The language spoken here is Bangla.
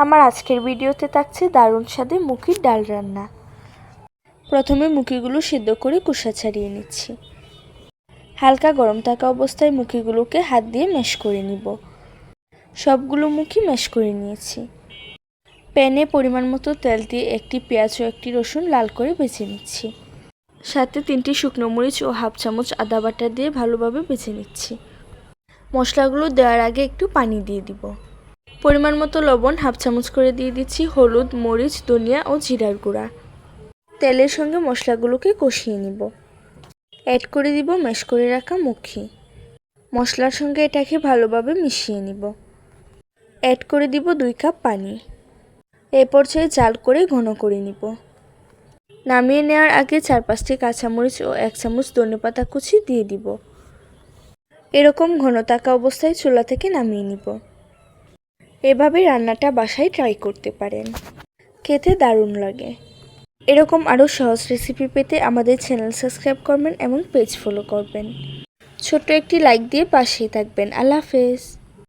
আমার আজকের ভিডিওতে থাকছে দারুণ স্বাদে মুখির ডাল রান্না। প্রথমে মুখিগুলো সিদ্ধ করে খোসা ছাড়িয়ে নিচ্ছি। হালকা গরম থাকা অবস্থায় মুখিগুলোকে হাত দিয়ে ম্যাশ করে নিব। সবগুলো মুখি ম্যাশ করে নিয়েছি। প্যানে পরিমাণ মতো তেল দিয়ে একটি পেঁয়াজ ও একটি রসুন লাল করে ভেজে নিচ্ছি। সাথে 3টি শুকনো মরিচ ও হাফ চামচ আদা বাটা দিয়ে ভালোভাবে ভেজে নিচ্ছি। মশলাগুলো দেওয়ার আগে একটু পানি দিয়ে দিব। পরিমাণ মতো লবণ হাফ চামচ করে দিয়ে দিচ্ছি, হলুদ, মরিচ, ধনিয়া ও জিরার গুঁড়া। তেলের সঙ্গে মশলাগুলোকে কষিয়ে নিব। অ্যাড করে দিব ম্যাশ করে রাখা মুখি। মশলার সঙ্গে এটাকে ভালোভাবে মিশিয়ে নিব। অ্যাড করে দিব 2 কাপ পানি। এই পর্যায়ে জাল করে ঘন করে নিব। নামিয়ে নেওয়ার আগে 4-5টি কাঁচামরিচ ও 1 চামচ ধনেপাতা কুচি দিয়ে দিব। এরকম ঘন থাকা অবস্থায় চুলা থেকে নামিয়ে নিব। এভাবে রান্নাটা বাসায় ট্রাই করতে পারেন, খেতে দারুণ লাগে। এরকম আরও সহজ রেসিপি পেতে আমাদের চ্যানেল সাবস্ক্রাইব করবেন এবং পেজ ফলো করবেন। ছোট্ট একটি লাইক দিয়ে পাশেই থাকবেন। আল্লাহ হাফেজ।